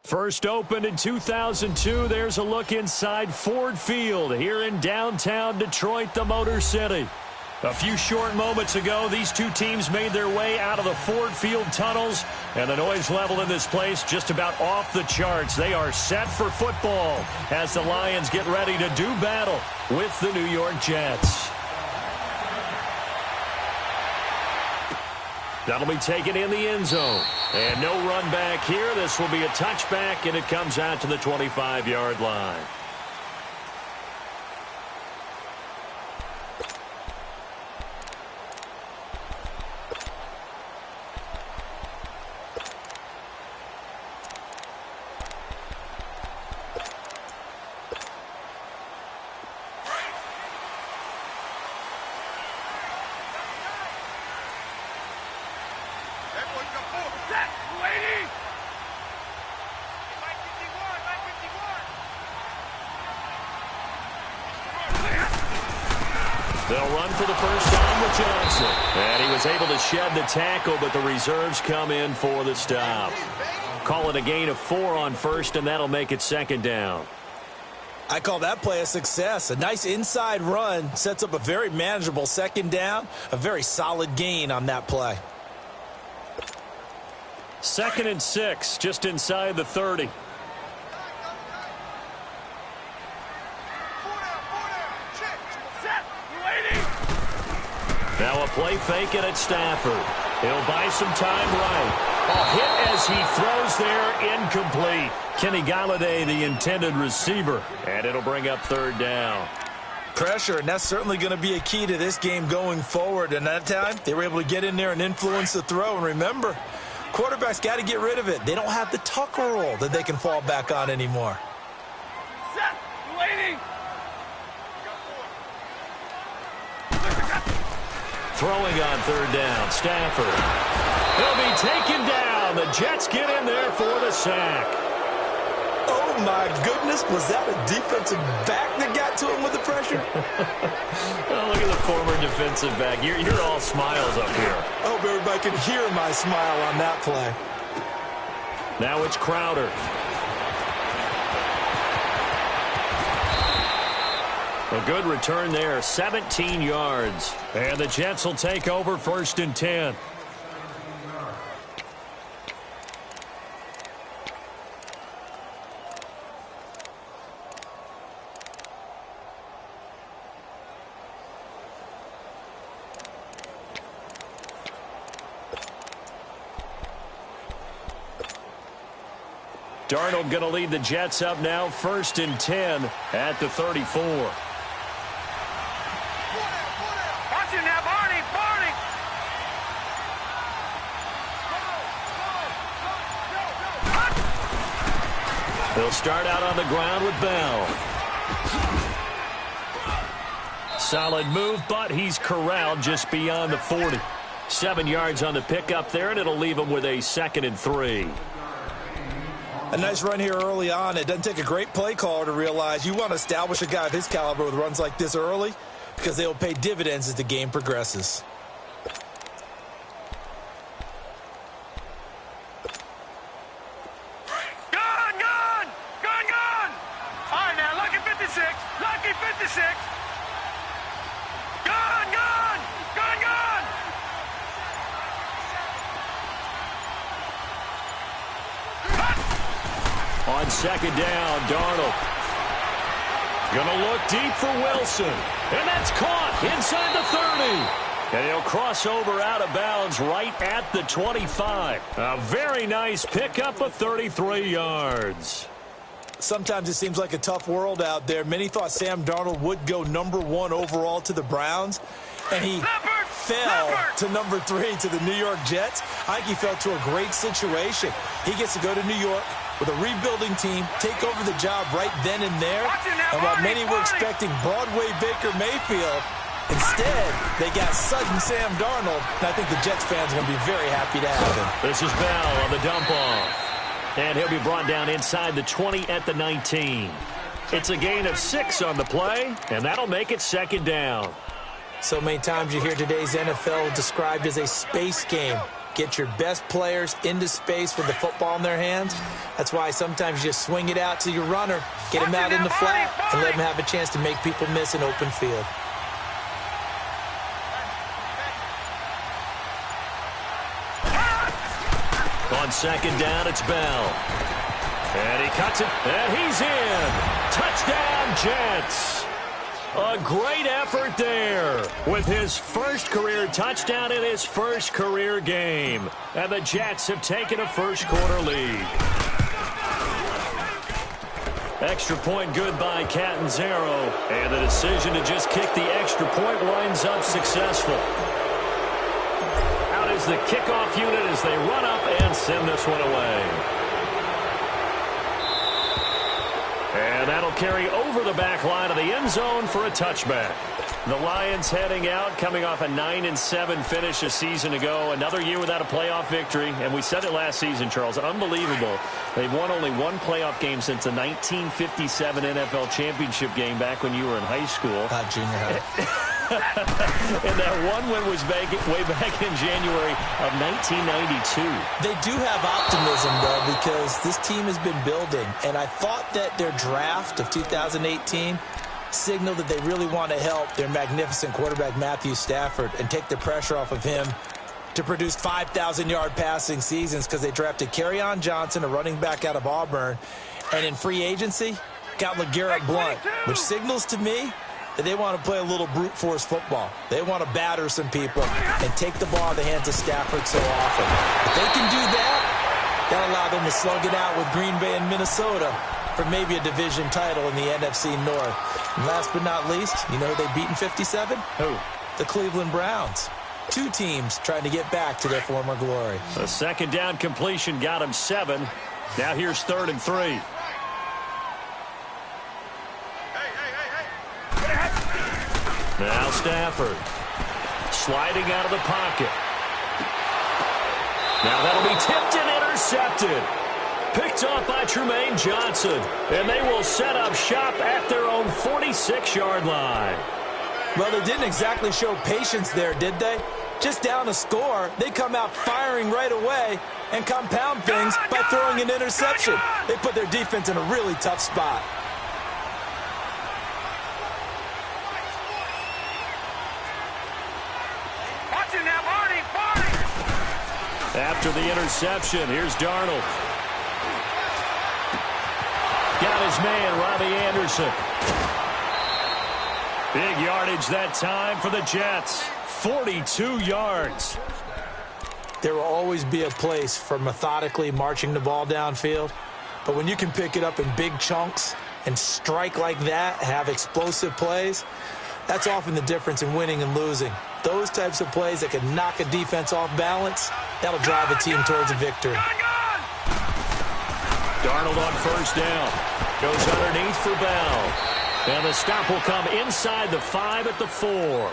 First opened in 2002, there's a look inside Ford Field here in downtown Detroit, the Motor City. A few short moments ago, these two teams made their way out of the Ford Field tunnels, and the noise level in this place just about off the charts. They are set for football as the Lions get ready to do battle with the New York Jets. That'll be taken in the end zone. And no run back here. This will be a touchback, and it comes out to the 25-yard line. They'll run for the first time with Johnson. And he was able to shed the tackle, but the reserves come in for the stop. Call it a gain of 4 on first, and that'll make it second down. I call that play a success. A nice inside run sets up a very manageable second down. A very solid gain on that play. 2nd and 6, just inside the 30. Now a play fake it at Stafford. He'll buy some time right. A hit as he throws there, incomplete. Kenny Galladay, the intended receiver. And it'll bring up 3rd down. Pressure, and that's certainly going to be a key to this game going forward. And that time, they were able to get in there and influence the throw. And remember, quarterbacks got to get rid of it. They don't have the Tucker roll that they can fall back on anymore. Set, waiting. Throwing on 3rd down, Stafford. He'll be taken down. The Jets get in there for the sack. Oh, my goodness. Was that a defensive back that got to him with the pressure? Oh, look at the former defensive back. You're all smiles up here. I hope everybody can hear my smile on that play. Now it's Crowder. A good return there, 17 yards. And the Jets will take over 1st and 10. Darnold going to lead the Jets up now, 1st and 10 at the 34. They'll start out on the ground with Bell. Solid move, but he's corralled just beyond the 40. 7 yards on the pickup there, and it'll leave him with a 2nd and 3. A nice run here early on. It doesn't take a great play caller to realize you want to establish a guy of his caliber with runs like this early because they will pay dividends as the game progresses. On 2nd down, Darnold. Gonna look deep for Wilson. And that's caught inside the 30. And he'll cross over out of bounds right at the 25. A very nice pickup of 33 yards. Sometimes it seems like a tough world out there. Many thought Sam Darnold would go #1 overall to the Browns. And he fell to #3 to the New York Jets. I think he fell to a great situation. He gets to go to New York with a rebuilding team, take over the job right then and there. And while many were expecting Broadway Baker Mayfield, instead, they got sudden Sam Darnold. And I think the Jets fans are going to be very happy to have him. This is Bell on the dump off. And he'll be brought down inside the 20 at the 19. It's a gain of 6 on the play, and that'll make it 2nd down. So many times you hear today's NFL described as a space game. get your best players into space with the football in their hands. That's why sometimes you just swing it out to your runner, get him out in the flat, and let him have a chance to make people miss an open field. On second down, it's Bell. And he cuts it, and he's in. Touchdown, Jets. A great effort there with his first career touchdown in his first career game. And the Jets have taken a first-quarter lead. Extra point good by Catanzaro. And the decision to just kick the extra point winds up successful. Out is the kickoff unit as they run up and send this one away. And that'll carry over the back line of the end zone for a touchback. The Lions heading out, coming off a 9-7 finish a season ago. Another year without a playoff victory. And we said it last season, Charles. Unbelievable. They've won only one playoff game since the 1957 NFL championship game back when you were in high school. Junior high. And that one win was way back in January of 1992. They do have optimism, though, because this team has been building. And I thought that their draft of 2018 signaled that they really want to help their magnificent quarterback, Matthew Stafford, and take the pressure off of him to produce 5,000-yard passing seasons, because they drafted Kerryon Johnson, a running back out of Auburn, and in free agency got LeGarrette Blount, which signals to me that they want to play a little brute force football. They want to batter some people and take the ball in the hands of Stafford so often. If they can do that, that'll allow them to slug it out with Green Bay and Minnesota for maybe a division title in the NFC North. And last but not least, you know who they beat in 57? Who? The Cleveland Browns. Two teams trying to get back to their former glory. A second down completion got him 7. Now here's 3rd and 3. Now Stafford sliding out of the pocket. Now that'll be tipped and intercepted. Picked off by Trumaine Johnson. And they will set up shop at their own 46-yard line. Well, they didn't exactly show patience there, did they? Just down a score, they come out firing right away and compound things by throwing an interception. They put their defense in a really tough spot. After the interception, here's Darnold. Got his man, Robbie Anderson. Big yardage that time for the Jets. 42 yards. There will always be a place for methodically marching the ball downfield. But when you can pick it up in big chunks and strike like that, have explosive plays, that's often the difference in winning and losing. Those types of plays that can knock a defense off balance, that'll drive a team towards a victory. Darnold on first down. Goes underneath for Bell. And the stop will come inside the 5 at the 4.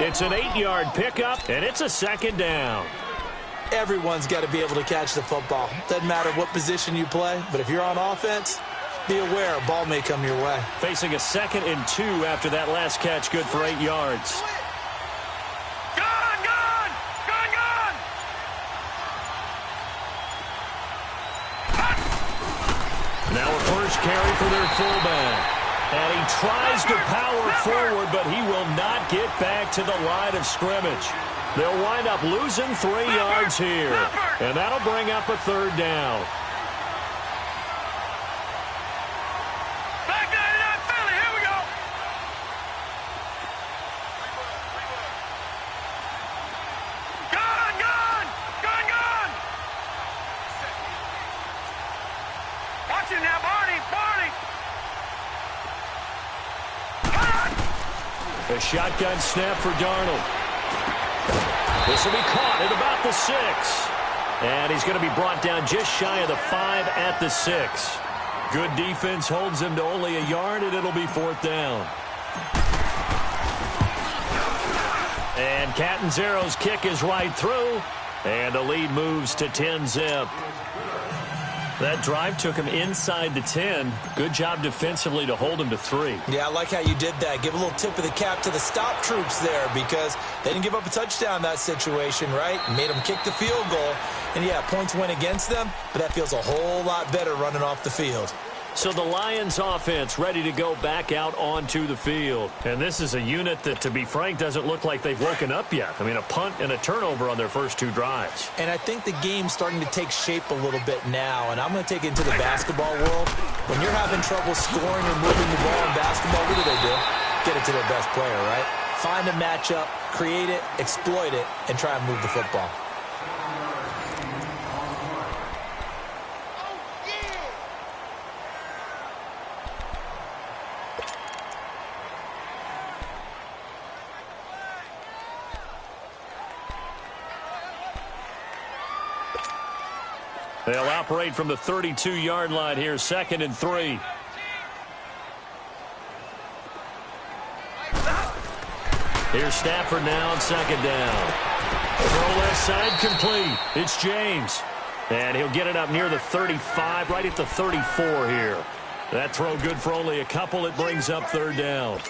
It's an 8-yard pickup, and it's a second down. Everyone's got to be able to catch the football. Doesn't matter what position you play, but if you're on offense, be aware a ball may come your way. Facing a 2nd and 2 after that last catch, good for 8 yards. Now a first carry for their fullback. And he tries to power forward, but he will not get back to the line of scrimmage. They'll wind up losing 3 yards here. And that'll bring up a 3rd down. A shotgun snap for Darnold. This will be caught at about the 6. And he's going to be brought down just shy of the 5 at the 6. Good defense holds him to only a yard, and it'll be 4th down. And Catanzaro's kick is right through. And the lead moves to 10-zip. That drive took him inside the 10. Good job defensively to hold him to 3. Yeah, I like how you did that. Give a little tip of the cap to the stop troops there because they didn't give up a touchdown in that situation, right? Made them kick the field goal. And, yeah, points went against them, but that feels a whole lot better running off the field. So the Lions offense ready to go back out onto the field. And this is a unit that, to be frank, doesn't look like they've woken up yet. I mean, a punt and a turnover on their first 2 drives. And I think the game's starting to take shape a little bit now. And I'm going to take it into the basketball world. When you're having trouble scoring or moving the ball in basketball, what do? Get it to their best player, right? Find a matchup, create it, exploit it, and try and move the football. They'll operate from the 32-yard line here, 2nd and 3. Here's Stafford now on 2nd down. Throw left side complete. It's James. And he'll get it up near the 35, right at the 34 here. That throw good for only a couple. It brings up 3rd down.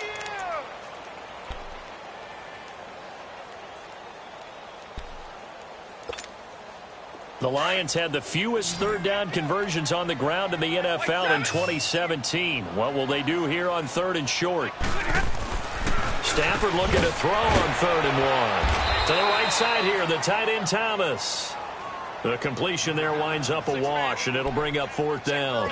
The Lions had the fewest 3rd down conversions on the ground in the NFL in 2017. What will they do here on 3rd and short? Stafford looking to throw on 3rd and 1. To the right side here, the tight end Thomas. The completion there winds up a wash, and it'll bring up 4th down.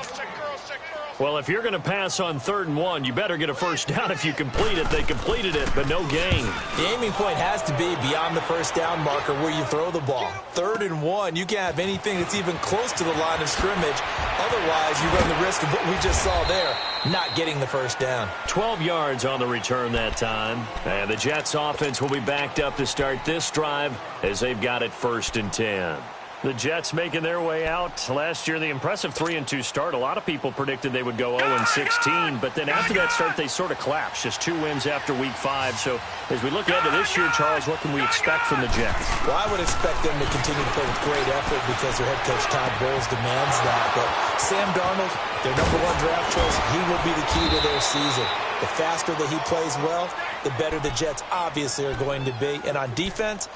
Well, if you're going to pass on 3rd and 1, you better get a first down if you complete it. They completed it, but no gain. The aiming point has to be beyond the first down marker where you throw the ball. 3rd and 1, you can't have anything that's even close to the line of scrimmage. Otherwise, you run the risk of what we just saw there, not getting the first down. 12 yards on the return that time. And the Jets offense will be backed up to start this drive as they've got it 1st and 10. The Jets making their way out. Last year, the impressive 3-2 start. A lot of people predicted they would go 0-16, but then after that start, they sort of collapsed. Just 2 wins after Week 5. So as we look ahead to this year, Charles, what can we expect from the Jets? Well, I would expect them to continue to play with great effort because their head coach Todd Bowles demands that. But Sam Darnold, their #1 draft choice, he will be the key to their season. The faster that he plays well, the better the Jets obviously are going to be. And on defense,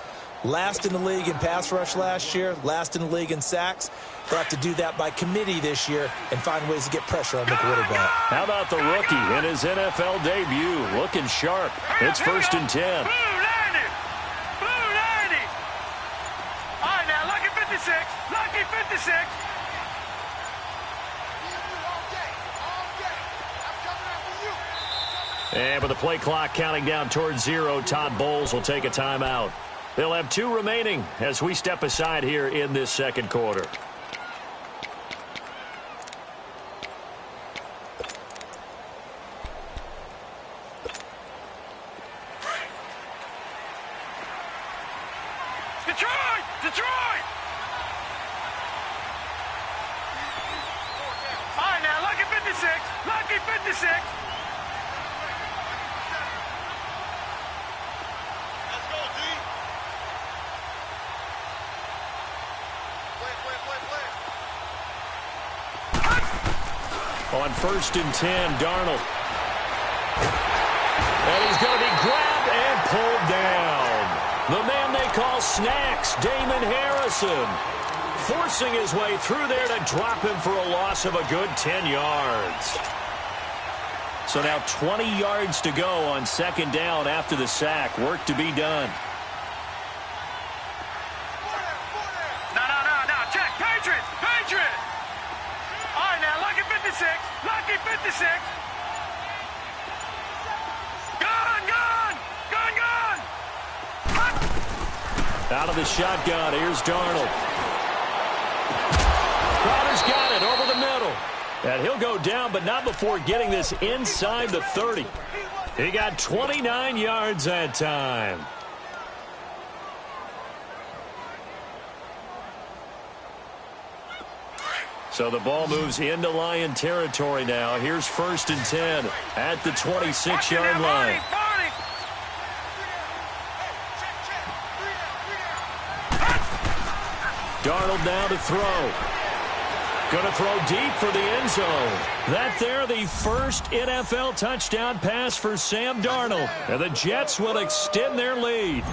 last in the league in pass rush last year, last in the league in sacks. They'll have to do that by committee this year and find ways to get pressure on the quarterback. How about the rookie in his NFL debut? Looking sharp. It's 1st and 10. Blue 90! Blue 90! All right, now, lucky 56. Lucky 56. And with the play clock counting down towards 0, Todd Bowles will take a timeout. They'll have 2 remaining as we step aside here in this 2nd quarter. Detroit! Detroit! All right, now, lucky 56. Lucky 56. On 1st and 10, Darnold. And he's going to be grabbed and pulled down. The man they call Snacks, Damon Harrison, forcing his way through there to drop him for a loss of a good 10 yards. So now 20 yards to go on 2nd down after the sack. Work to be done. No, check. Patriots! Patriots! All right, now, lucky 56. Lucky 56. Gun! Out of the shotgun, here's Darnold. Crowder's got it over the middle. And he'll go down, but not before getting this inside the 30. He got 29 yards that time. So the ball moves into Lion territory now. Here's 1st and 10 at the 26-yard line. Darnold now to throw. Going to throw deep for the end zone. That there, the first NFL touchdown pass for Sam Darnold. And the Jets will extend their lead.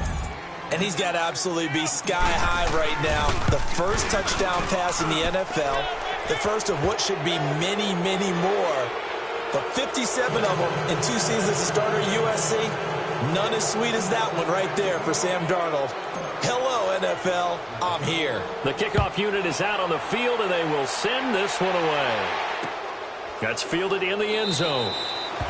And he's got to absolutely be sky high right now. The first touchdown pass in the NFL. The first of what should be many, many more. But 57 of them in 2 seasons as a starter at USC. None as sweet as that one right there for Sam Darnold. Hello, NFL. I'm here. The kickoff unit is out on the field, and they will send this one away. That's fielded in the end zone.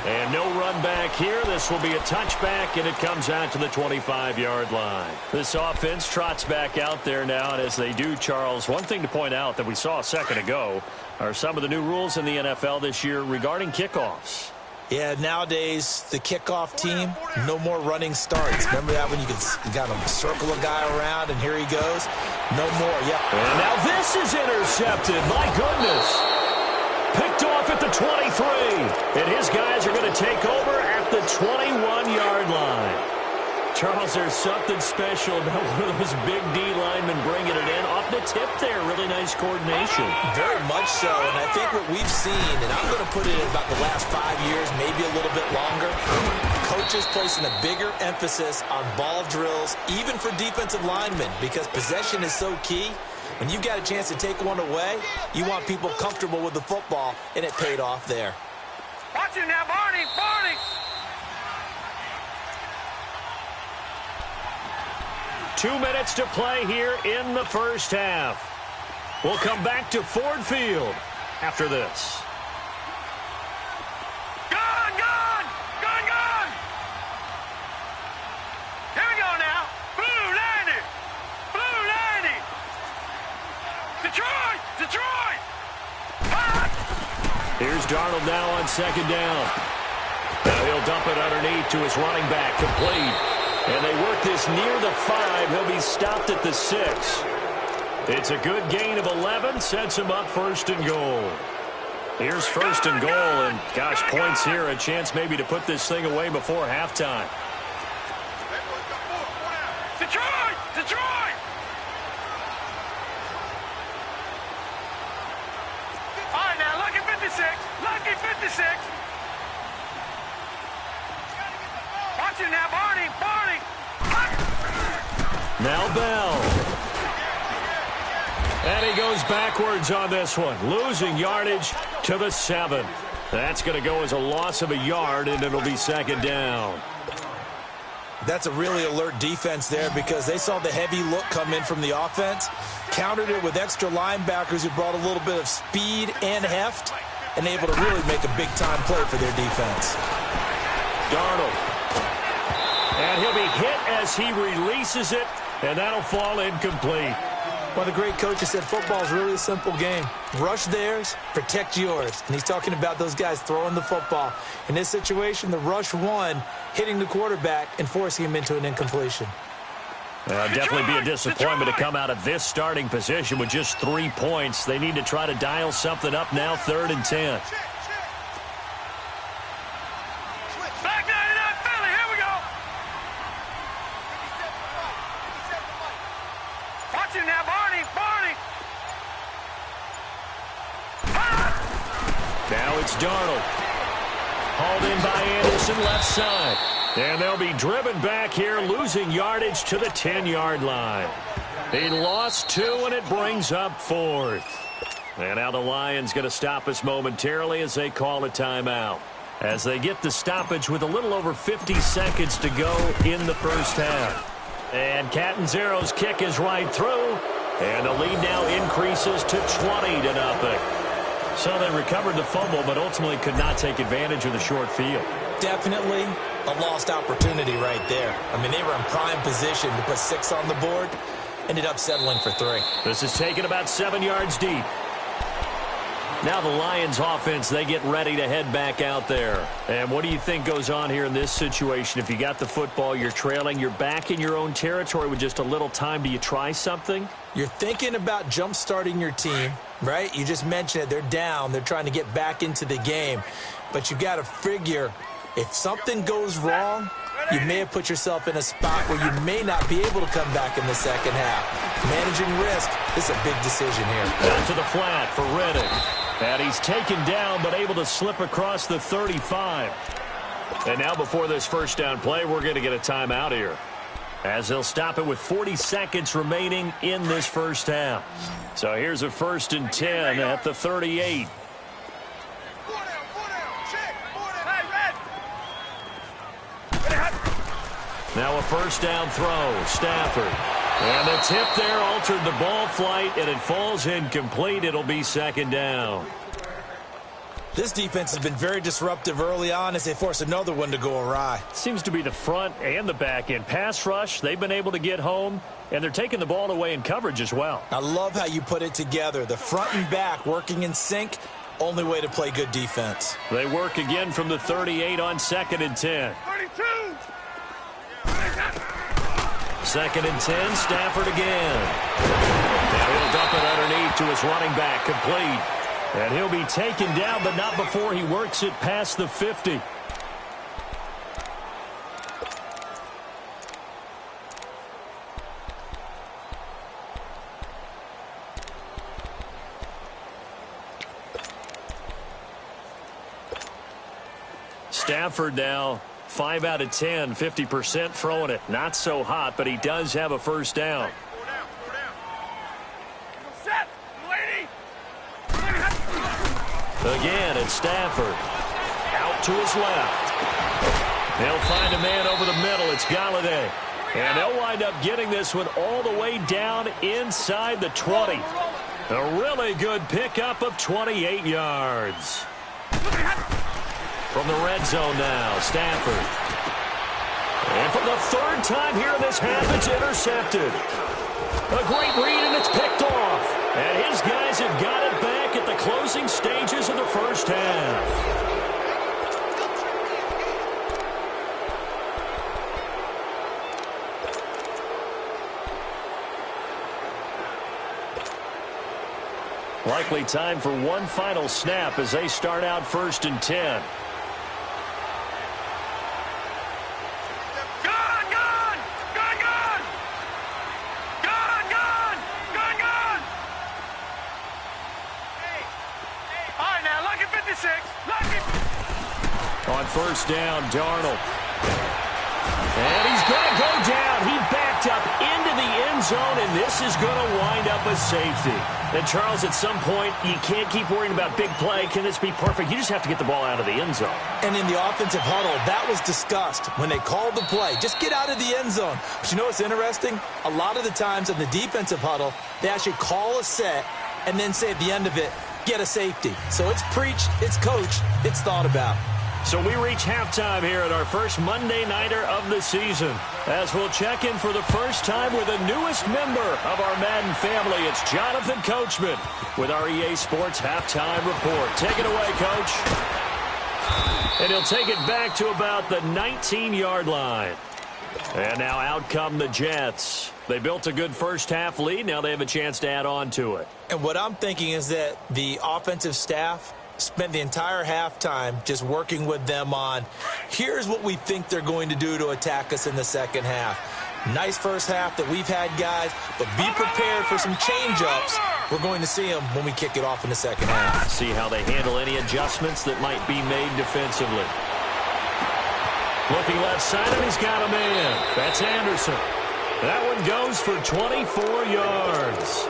And no run back here. This will be a touchback, and it comes out to the 25-yard line. This offense trots back out there now, and as they do, Charles, one thing to point out that we saw a second ago are some of the new rules in the NFL this year regarding kickoffs. Yeah, nowadays, the kickoff team, no more running starts. Remember that when you got to circle a guy around, and here he goes? No more, yep. And now this is intercepted. My goodness. Picked off at the 23. And his guys are going to take over at the 21-yard line. Charles, there's something special about one of those big D linemen bringing it in. Off the tip there, really nice coordination. Very much so, and I think what we've seen, and I'm going to put it in about the last 5 years, maybe a little bit longer, coaches placing a bigger emphasis on ball drills, even for defensive linemen, because possession is so key. When you've got a chance to take one away, you want people comfortable with the football, and it paid off there. Watch it now, Barney, Barney. 2 minutes to play here in the first half. We'll come back to Ford Field after this. Gun, gun, gun, gun. Here we go now. Blue 90. Blue 90. Detroit, Detroit. Ah! Here's Darnold now on second down. Now he'll dump it underneath to his running back, complete. And they work this near the 5. He'll be stopped at the 6. It's a good gain of 11. Sets him up first and goal. Here's first and goal. And, gosh, points here. A chance maybe to put this thing away before halftime. Detroit, Detroit. All right, now, lucky 56. Lucky 56. Watch it now, Barney, Barney. Now Bell. And he goes backwards on this one. Losing yardage to the 7. That's going to go as a loss of a yard, and it'll be second down. That's a really alert defense there because they saw the heavy look come in from the offense, countered it with extra linebackers who brought a little bit of speed and heft, and able to really make a big-time play for their defense. Darnold. And he'll be hit as he releases it, and that'll fall incomplete. Well, the great coach has said football is really a simple game. Rush theirs, protect yours. And he's talking about those guys throwing the football. In this situation, the rush won, hitting the quarterback and forcing him into an incompletion. Definitely be a disappointment to come out of this starting position with just 3 points. They need to try to dial something up now, 3rd and 10. Now it's Darnold. Hauled in by Anderson, left side. And they'll be driven back here, losing yardage to the 10-yard line. He lost 2, and it brings up 4th. And now the Lions going to stop us momentarily as they call a timeout. As they get the stoppage with a little over 50 seconds to go in the first half. And Catanzaro's kick is right through. And the lead now increases to 20-0. So they recovered the fumble, but ultimately could not take advantage of the short field. Definitely a lost opportunity right there. I mean, they were in prime position to put 6 on the board. Ended up settling for 3. This is taken about 7 yards deep. Now the Lions offense, they get ready to head back out there. And what do you think goes on here in this situation? If you got the football, you're trailing, you're back in your own territory with just a little time. Do you try something? You're thinking about jump-starting your team, right? You just mentioned it. They're down. They're trying to get back into the game. But you got to figure, if something goes wrong, you may have put yourself in a spot where you may not be able to come back in the second half. Managing risk is a big decision here. Down to the flat for Reddick. And he's taken down but able to slip across the 35. And now before this first down play, we're going to get a timeout here, as they'll stop it with 40 seconds remaining in this first half. So here's a 1st and 10 at the 38. Now a first down throw, Stafford. And the tip there altered the ball flight, and it falls incomplete. It'll be 2nd down. This defense has been very disruptive early on as they force another one to go awry. Seems to be the front and the back end. Pass rush, they've been able to get home, and they're taking the ball away in coverage as well. I love how you put it together. The front and back working in sync, only way to play good defense. They work again from the 38 on 2nd and 10. 32. 2nd and 10, Stafford again. Now he'll dump it underneath to his running back, complete. And he'll be taken down, but not before he works it past the 50. Stafford now 5 out of 10, 50% throwing it. Not so hot, but he does have a first down. Set, lady. Again, it's Stafford. Out to his left. They'll find a man over the middle. It's Kali2. And they'll wind up getting this one all the way down inside the 20. A really good pickup of 28 yards. From the red zone now, Stafford. And for the 3rd time here in this half, it's intercepted. A great read, and it's picked off. And his guys have got it back at the closing stages of the first half. Likely time for one final snap as they start out 1st and 10. On 1st down, Darnold. And he's going to go down. He backed up into the end zone, and this is going to wind up a safety. And, Charles, at some point, you can't keep worrying about big play. Can this be perfect? You just have to get the ball out of the end zone. And in the offensive huddle, that was discussed when they called the play. Just get out of the end zone. But you know what's interesting? A lot of the times in the defensive huddle, they actually call a set and then say at the end of it, get a safety. So it's preached, it's coached, it's thought about. So we reach halftime here at our first Monday Nighter of the season, as we'll check in for the first time with the newest member of our Madden family. It's Jonathan Coachman with our EA Sports Halftime Report. Take it away, Coach. And he'll take it back to about the 19-yard line. And now out come the Jets. They built a good first half lead. Now they have a chance to add on to it. And what I'm thinking is that the offensive staff spent the entire halftime just working with them on, here's what we think they're going to do to attack us in the second half. Nice first half that we've had, guys, but be prepared for some change-ups. We're going to see them when we kick it off in the second half. See how they handle any adjustments that might be made defensively. Looking left side, and he's got a man. That's Anderson. That one goes for 24 yards.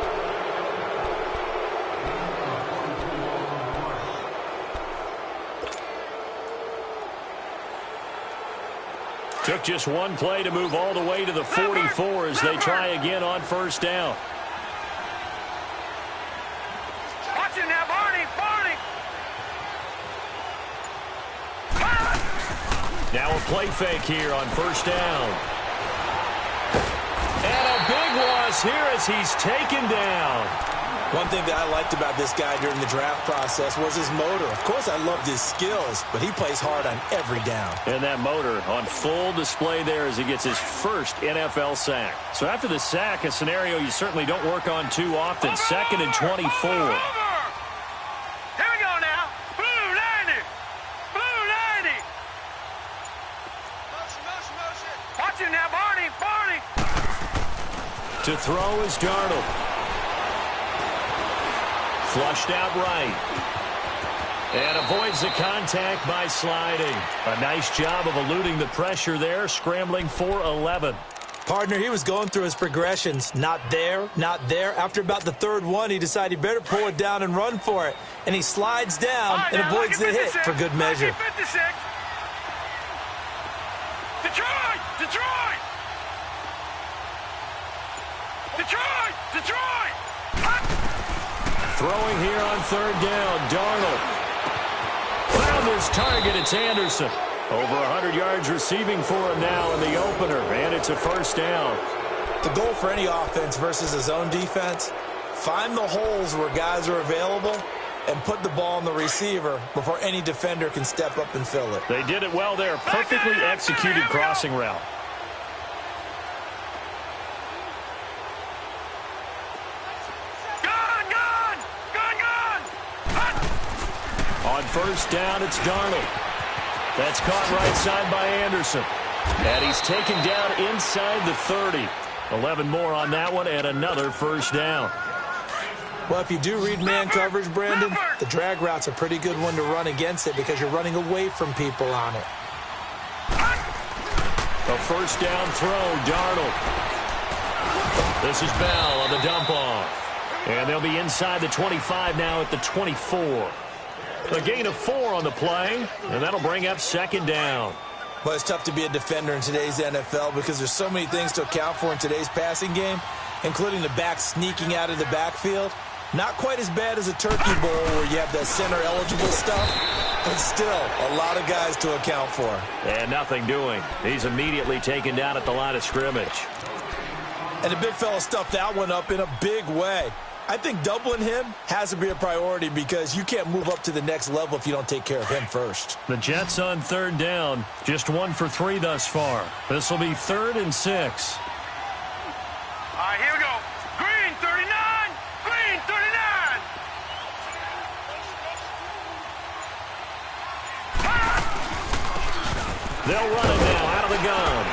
Took just one play to move all the way to the 44 as they try again on 1st down. Watch it now, Barney. Now a play fake here on 1st down. And a big loss here as he's taken down. One thing that I liked about this guy during the draft process was his motor. Of course, I loved his skills, but he plays hard on every down. And that motor on full display there as he gets his first NFL sack. So after the sack, a scenario you certainly don't work on too often. 2nd and 24. Here we go now. Blue 90. Blue 90. Motion. To throw is Darnold. Flushed out right. And avoids the contact by sliding. A nice job of eluding the pressure there, scrambling for 11. Partner, he was going through his progressions. Not there, not there. After about the third one, he decided he better pull it down and run for it. And he slides down and avoids the hit for good measure. Detroit! Detroit! Detroit! Detroit! Throwing here on third down, Darnold. Found his target, it's Anderson. Over 100 yards receiving for him now in the opener, and it's a first down. The goal for any offense versus his own defense, find the holes where guys are available and put the ball on the receiver before any defender can step up and fill it. They did it well there. Perfectly executed crossing route. On first down, it's Darnold. That's caught right side by Anderson. And he's taken down inside the 30. 11 more on that one and another first down. Well, if you do read man coverage, Brandon, the drag route's a pretty good one to run against it because you're running away from people on it. A first down throw, Darnold. This is Bell on the dump off. And they'll be inside the 25 now at the 24. A gain of 4 on the play, and that'll bring up second down. Well, it's tough to be a defender in today's NFL because there's so many things to account for in today's passing game, including the back sneaking out of the backfield. Not quite as bad as a turkey bowl where you have that center-eligible stuff, but still a lot of guys to account for. And nothing doing. He's immediately taken down at the line of scrimmage. And the big fella stuffed that one up in a big way. I think doubling him has to be a priority because you can't move up to the next level if you don't take care of him first. The Jets on third down, just 1 for 3 thus far. This will be 3rd and 6. All right, here we go. Green 39, green 39. They'll run it now out of the gun.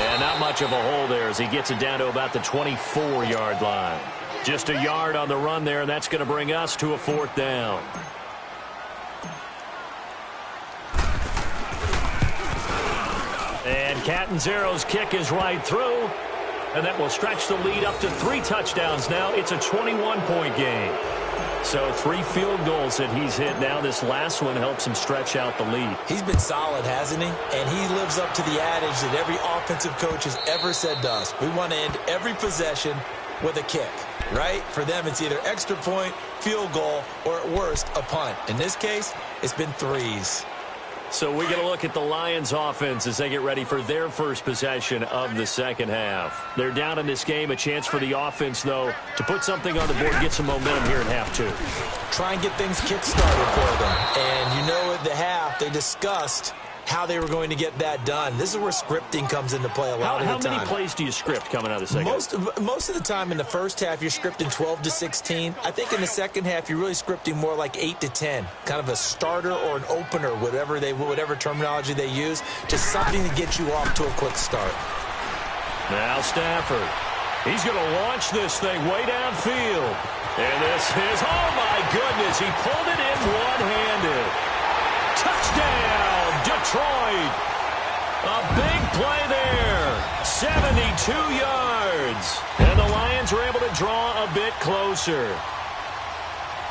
And not much of a hole there as he gets it down to about the 24-yard line. Just a yard on the run there, and that's going to bring us to a 4th down. And Catanzaro's kick is right through, and that will stretch the lead up to 3 touchdowns now. It's a 21-point game. So 3 field goals that he's hit now. This last one helps him stretch out the lead. He's been solid, hasn't he? And he lives up to the adage that every offensive coach has ever said to us. We want to end every possession with a kick, right? For them, it's either extra point, field goal, or at worst, a punt. In this case, it's been 3s. So we get a look at the Lions offense as they get ready for their first possession of the second half. They're down in this game. A chance for the offense, though, to put something on the board, get some momentum here in half 2. Try and get things kick-started for them. And you know at the half, they discussed how they were going to get that done. This is where scripting comes into play a lot of the time. How many plays do you script coming out of the second half? Most of the time in the first half, you're scripting 12 to 16. I think in the second half, you're really scripting more like 8 to 10. Kind of a starter or an opener, whatever terminology they use. Just something to get you off to a quick start. Now Stafford. He's going to launch this thing way downfield. And this is, oh my goodness, he pulled it in one-handed. Touchdown, Detroit. A big play there. 72 yards. And the Lions were able to draw a bit closer.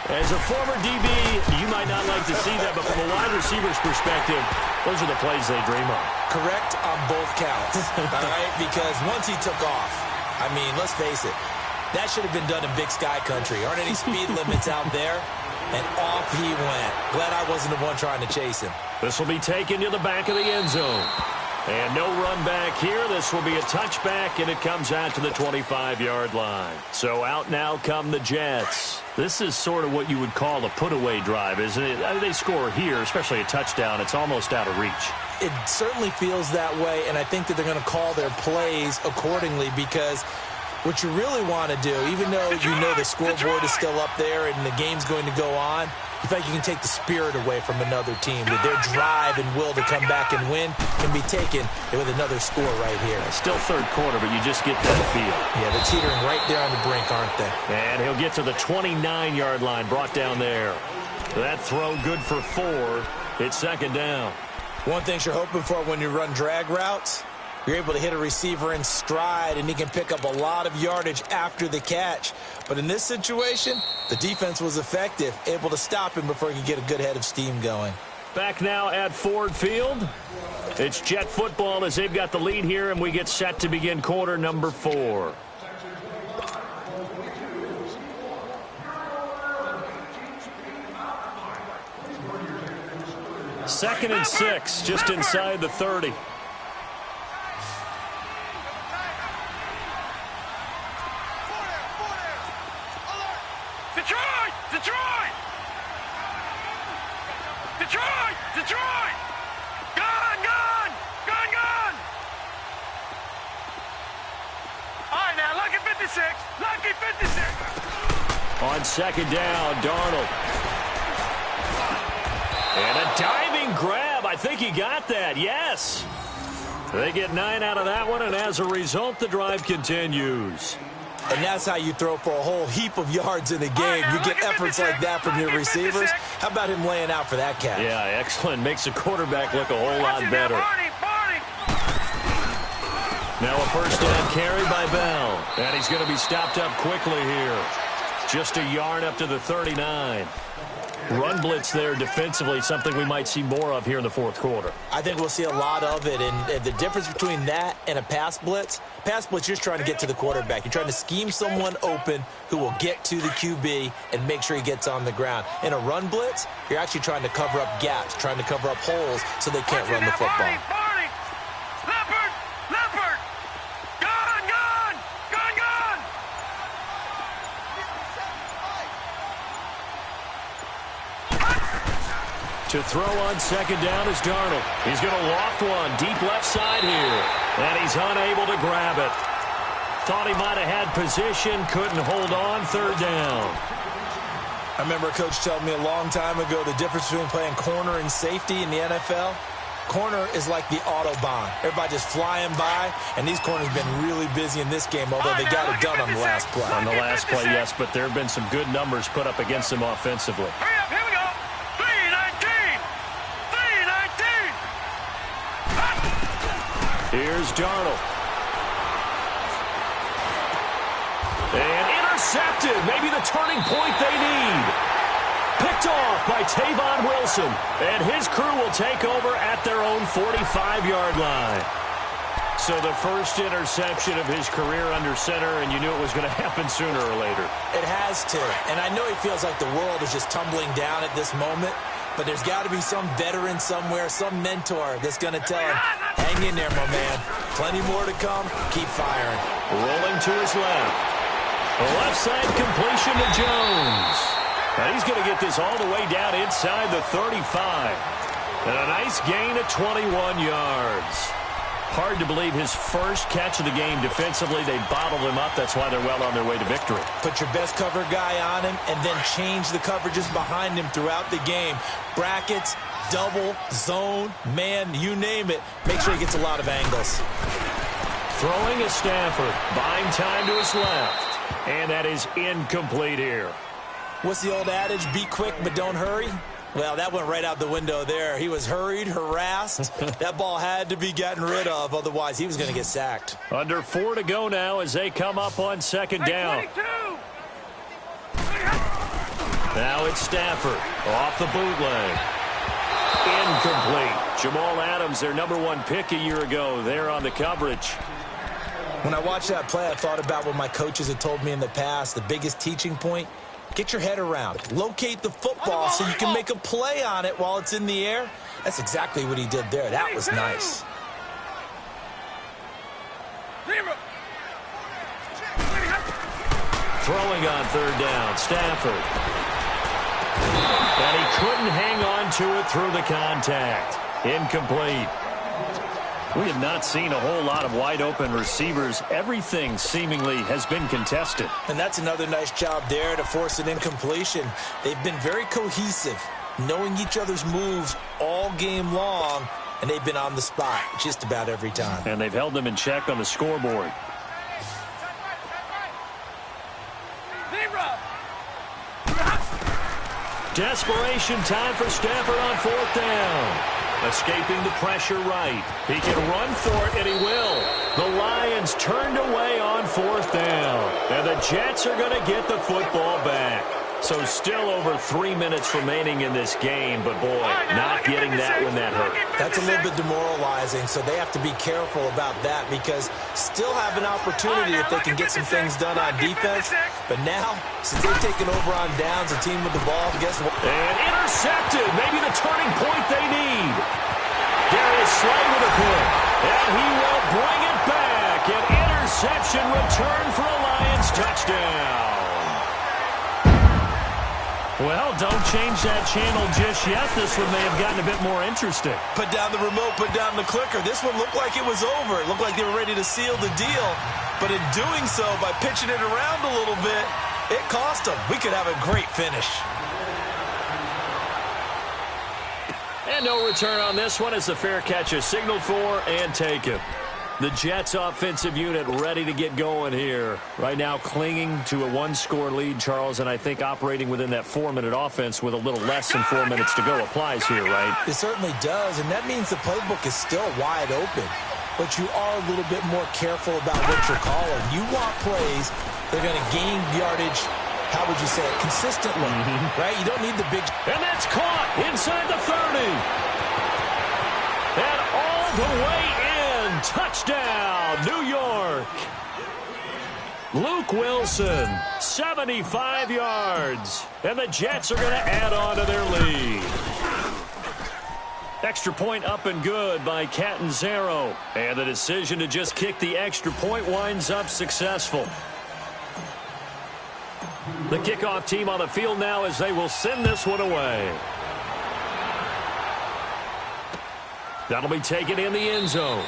As a former DB, you might not like to see that, but from a wide receiver's perspective, those are the plays they dream of. Correct on both counts, all right? Because once he took off, I mean, let's face it, that should have been done in Big Sky Country. Aren't any speed limits out there? And off he went. Glad I wasn't the one trying to chase him. This will be taken to the back of the end zone. And no run back here. This will be a touchback, and it comes out to the 25-yard line. So out now come the Jets. This is sort of what you would call a put-away drive, isn't it? I mean, they score here, especially a touchdown. It's almost out of reach. It certainly feels that way, and I think that they're going to call their plays accordingly because what you really want to do, even though you know the scoreboard is still up there and the game's going to go on, You feel like you can take the spirit away from another team. That their drive and will to come back and win can be taken with another score right here. Still third quarter, but you just get that feel. Yeah, they're teetering right there on the brink, aren't they? And he'll get to the 29-yard line, brought down there. That throw good for 4. It's second down. One thing you're hoping for when you run drag routes, you're able to hit a receiver in stride, and he can pick up a lot of yardage after the catch. But in this situation, the defense was effective, able to stop him before he could get a good head of steam going. Back now at Ford Field. It's Jet football as they've got the lead here, and we get set to begin quarter number 4. Second and 6, just inside the 30. Detroit! Detroit! Detroit! Detroit! Gone! Gone! Gone! Gone! All right, now, lucky 56. Lucky 56. On second down, Darnold. And a diving grab. I think he got that. Yes. They get 9 out of that one, and as a result, the drive continues. And that's how you throw for a whole heap of yards in the game. You get efforts like that from your receivers. How about him laying out for that catch? Yeah, excellent. Makes the quarterback look a whole lot better. Now a first down carry by Bell. And he's going to be stopped up quickly here. Just a yard up to the 39. Run blitz there defensively, something we might see more of here in the fourth quarter. I think we'll see a lot of it, and the difference between that and a pass blitz, you're just trying to get to the quarterback. You're trying to scheme someone open who will get to the QB and make sure he gets on the ground. In a run blitz, you're actually trying to cover up gaps, trying to cover up holes so they can't run the football. Leopard! Leopard! Gone! Gone! Gone! Gone! To throw on second down is Darnold. He's going to loft one deep left side here. And he's unable to grab it. Thought he might have had position, couldn't hold on, third down. I remember a coach telling me a long time ago the difference between playing corner and safety in the NFL. Corner is like the Autobahn. Everybody just flying by, and these corners have been really busy in this game, although they got it done on the last play. On the last play, yes, but there have been some good numbers put up against them offensively. Hurry up, here we go. 3-19. 3-19. Here's Darnold. And intercepted. Maybe the turning point they need. Picked off by Tavon Wilson. And his crew will take over at their own 45-yard line. So the first interception of his career under center, and you knew it was going to happen sooner or later. It has to. And I know he feels like the world is just tumbling down at this moment, but there's got to be some veteran somewhere, some mentor that's going to tell him, hang in there, my man. Plenty more to come. Keep firing. Rolling to his left. Left side completion to Jones. Now he's going to get this all the way down inside the 35. And a nice gain of 21 yards. Hard to believe his first catch of the game defensively. They bottled him up. That's why they're well on their way to victory. Put your best cover guy on him and then change the coverages behind him throughout the game. Brackets, double, zone, man, you name it. Make sure he gets a lot of angles. Throwing is Stafford. Buying time to his left. And that is incomplete here. What's the old adage? Be quick, but don't hurry. Well, that went right out the window there. He was hurried, harassed. That ball had to be gotten rid of. Otherwise, he was going to get sacked. Under 4 to go now as they come up on second down. 22. Now it's Stafford off the bootleg. Incomplete. Jamal Adams, their #1 pick a year ago, there on the coverage. When I watched that play, I thought about what my coaches had told me in the past. The biggest teaching point, get your head around. Locate the football so you can make a play on it while it's in the air. That's exactly what he did there. That was nice. Throwing on third down, Stafford. And he couldn't hang on to it through the contact. Incomplete. We have not seen a whole lot of wide-open receivers. Everything seemingly has been contested. And that's another nice job there to force an incompletion. They've been very cohesive, knowing each other's moves all game long, and they've been on the spot just about every time. And they've held them in check on the scoreboard. Desperation time for Stafford on 4th down. Escaping the pressure right. He can run for it, and he will. The Lions turned away on 4th down. And the Jets are going to get the football back. So still over 3 minutes remaining in this game, but boy, not getting that when that hurt. That's a little bit demoralizing, so they have to be careful about that because still have an opportunity if they can get some things done on defense. But now, since they've taken over on downs, the team with the ball, guess what? And intercepted, maybe the turning point they need. Darius Slay with a pick, and he will bring it back. An interception return for a Lions touchdown. Well, don't change that channel just yet. This one may have gotten a bit more interesting. Put down the remote, put down the clicker. This one looked like it was over. It looked like they were ready to seal the deal. But in doing so, by pitching it around a little bit, it cost them. We could have a great finish. And no return on this one as the fair catch is signaled for and taken. The Jets offensive unit ready to get going here. Right now clinging to a one-score lead, Charles, and I think operating within that 4-minute offense with a little less than 4 minutes to go applies here, right? It certainly does, and that means the playbook is still wide open. But you are a little bit more careful about what you're calling. You want plays that are going to gain yardage, how would you say it, consistently, right? You don't need the big... And that's caught inside the 30. And all the way in. Touchdown, New York. Luke Wilson, 75 yards. And the Jets are going to add on to their lead. Extra point up and good by Catanzaro. And the decision to just kick the extra point winds up successful. The kickoff team on the field now as they will send this one away. That'll be taken in the end zone.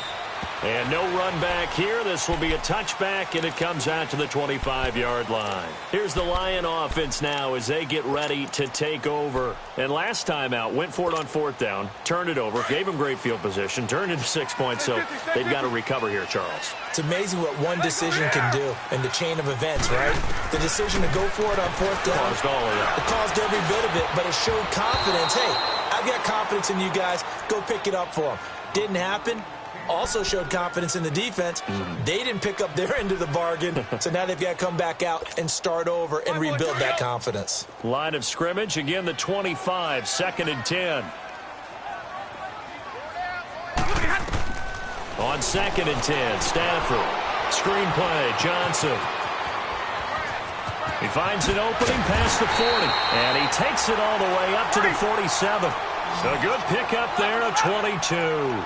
And no run back here. This will be a touchback, and it comes out to the 25-yard line. Here's the Lion offense now as they get ready to take over. And last time out, went for it on 4th down, turned it over, gave them great field position, turned into 6 points, so they've got to recover here, Charles. It's amazing what one decision can do in the chain of events, right? The decision to go for it on 4th down. Caused all of that. It caused every bit of it, but it showed confidence. Hey, I've got confidence in you guys. Go pick it up for them. Didn't happen. Also showed confidence in the defense. They didn't pick up their end of the bargain, so now they've got to come back out and start over and rebuild that confidence. Line of scrimmage, again the 25, 2nd and 10. On 2nd and 10, Stafford. Screenplay, Johnson. He finds an opening past the 40, and he takes it all the way up to the 47. So good pickup there, a 22.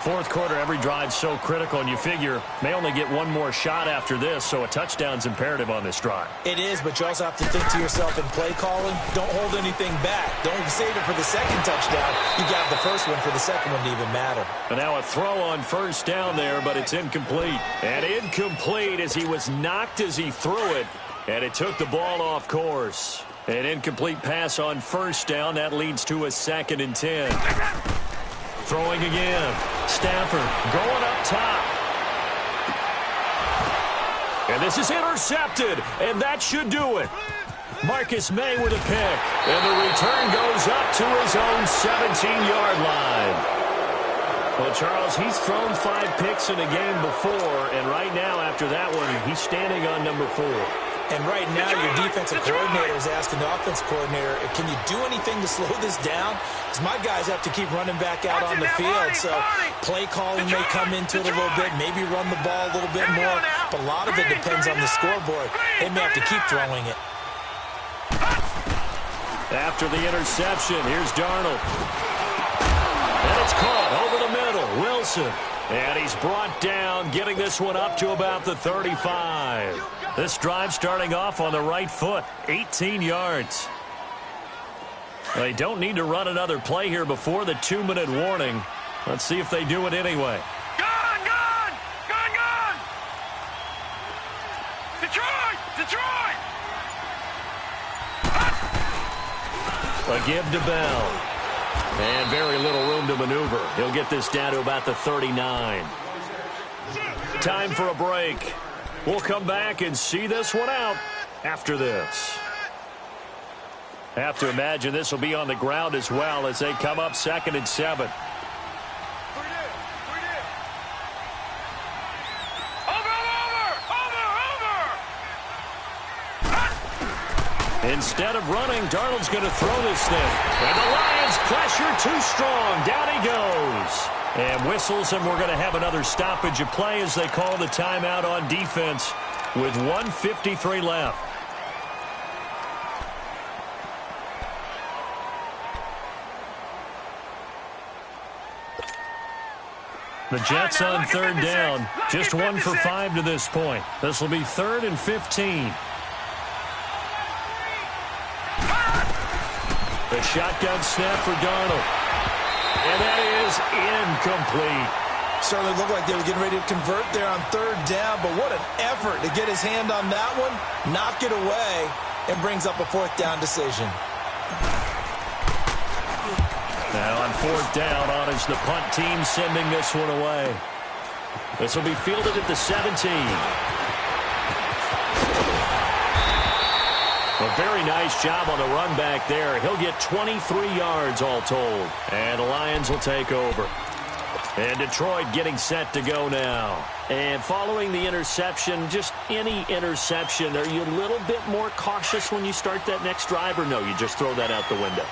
Fourth quarter, every drive so critical, and you figure may only get one more shot after this, so a touchdown's imperative on this drive. It is, but you also have to think to yourself in play calling, don't hold anything back. Don't save it for the second touchdown. You got the first one for the second one to even matter. And now a throw on 1st down there, but it's incomplete. And incomplete as he was knocked as he threw it, and it took the ball off course. An incomplete pass on 1st down. That leads to a 2nd and 10. Throwing again. Stafford going up top. And this is intercepted, and that should do it. Marcus May with a pick, and the return goes up to his own 17-yard line. Well, Charles, he's thrown 5 picks in a game before, and right now after that one, he's standing on number 4. And right now, your defensive coordinator is asking the offensive coordinator, can you do anything to slow this down? Because my guys have to keep running back out on the field. So play calling may come into it a little bit, maybe run the ball a little bit more. But a lot of it depends on the scoreboard. They may have to keep throwing it. After the interception, here's Darnold. And it's caught over the middle. Wilson. And he's brought down, getting this one up to about the 35. This drive starting off on the right foot, 18 yards. They don't need to run another play here before the 2-minute warning. Let's see if they do it anyway. Detroit! Detroit! A give to Bell. And very little room to maneuver. He'll get this down to about the 39. Time for a break. We'll come back and see this one out after this. Have to imagine this will be on the ground as well as they come up 2nd and 7. Instead of running, Darnold's going to throw this thing. And the Lions pressure too strong. Down he goes. And whistles, and we're going to have another stoppage of play as they call the timeout on defense with 1:53 left. The Jets on 3rd down. Just 1 for 5 to this point. This will be 3rd and 15. The shotgun snap for Darnold. And that is incomplete. Certainly looked like they were getting ready to convert there on 3rd down, but what an effort to get his hand on that one, knock it away, and brings up a 4th down decision. Now on 4th down, on is the punt team sending this one away. This will be fielded at the 17. A very nice job on the run back there. He'll get 23 yards all told. And the Lions will take over. And Detroit getting set to go now. And following the interception, just any interception, are you a little bit more cautious when you start that next drive, or no, you just throw that out the window?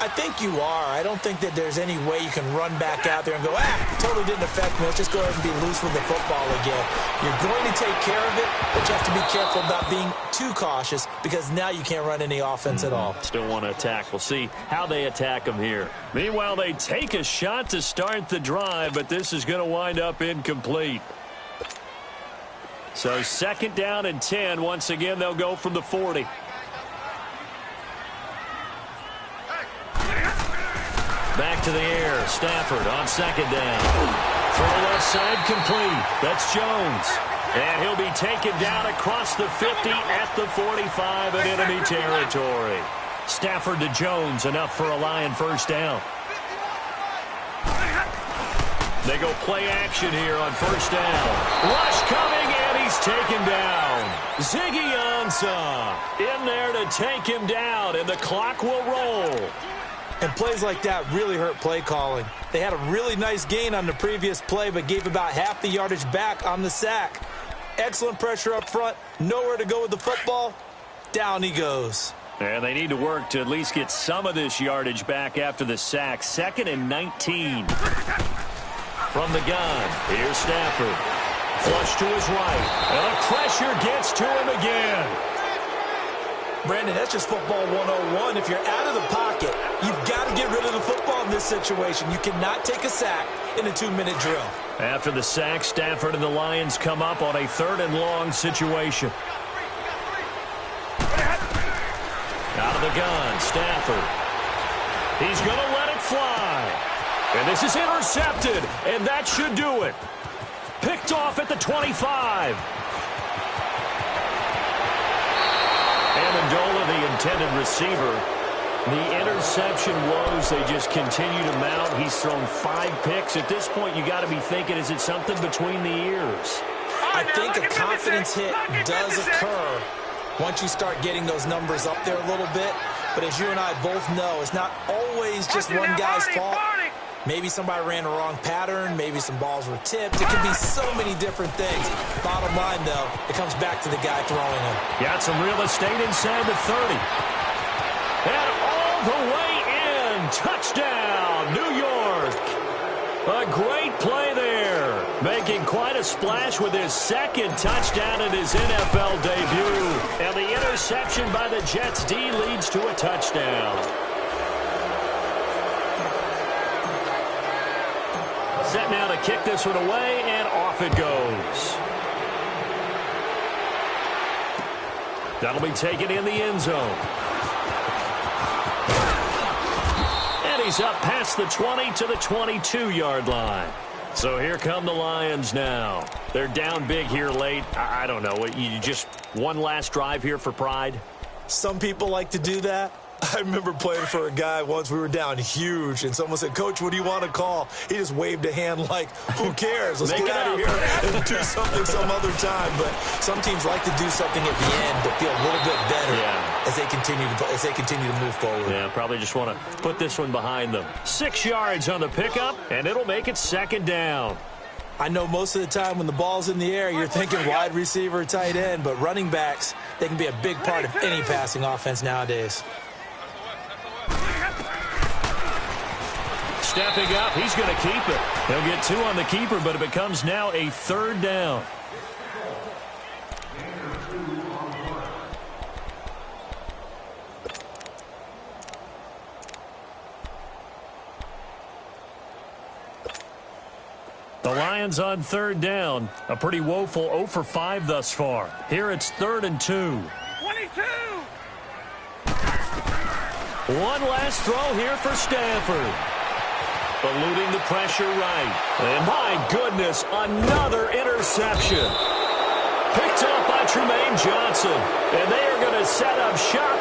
I think you are. I don't think that there's any way you can run back out there and go, totally didn't affect me. Let's just go ahead and be loose with the football again. You're going to take care of it, but you have to be careful about being too cautious because now you can't run any offense at all. Still want to attack. We'll see how they attack them here. Meanwhile, they take a shot to start the drive, but this is going to wind up incomplete. So 2nd down and 10. Once again, they'll go from the 40. Back to the air. Stafford on 2nd down. Throw left side complete. That's Jones. And he'll be taken down across the 50 at the 45 in enemy territory. Stafford to Jones, enough for a Lion 1st down. They go play action here on 1st down. Rush coming, and he's taken down. Ziggy Ansah in there to take him down, and the clock will roll. And plays like that really hurt play calling. They had a really nice gain on the previous play, but gave about half the yardage back on the sack. Excellent pressure up front. Nowhere to go with the football. Down he goes. And they need to work to at least get some of this yardage back after the sack. 2nd and 19. From the gun, here's Stafford. Flush to his right. And the pressure gets to him again. Brandon, that's just football 101. If you're out of the pocket, you've got to get rid of the football in this situation. You cannot take a sack in a 2-minute drill. After the sack, Stafford and the Lions come up on a 3rd and long situation. Out of the gun, Stafford. He's going to let it fly. And this is intercepted, and that should do it. Picked off at the 25. Amendola, the intended receiver. The interception woes, they just continue to mount. He's thrown 5 picks. At this point, you got to be thinking, is it something between the ears? I think a confidence hit does occur once you start getting those numbers up there a little bit. But as you and I both know, it's not always just one guy's fault. Maybe somebody ran the wrong pattern. Maybe some balls were tipped. It could be so many different things. Bottom line, though, it comes back to the guy throwing them. Got some real estate inside the 30. And all the way in. Touchdown, New York. A great play there. Making quite a splash with his 2nd touchdown in his NFL debut. And the interception by the Jets D leads to a touchdown. Set now to kick this one away, and off it goes. That'll be taken in the end zone. And he's up past the 20 to the 22-yard line. So here come the Lions now. They're down big here late. I don't know. You just one last drive here for pride? Some people like to do that. I remember playing for a guy once. We were down huge, and someone said, "Coach, what do you want to call?" He just waved a hand like, who cares? Let's get out of here and do something some other time. But some teams like to do something at the end to feel a little bit better as they continue to move forward. Yeah, probably just want to put this one behind them. 6 yards on the pickup, and it'll make it second down. I know most of the time when the ball's in the air, you're thinking wide receiver, tight end, but running backs, they can be a big part of any passing offense nowadays. Stepping up, he's going to keep it. He'll get 2 on the keeper, but it becomes now a third down. The Lions on third down. A pretty woeful 0 for 5 thus far. Here it's 3rd and 2. 22! One last throw here for Stanford. Eluding the pressure right. And my goodness, another interception. Picked up by Trumaine Johnson. And they are going to set up shop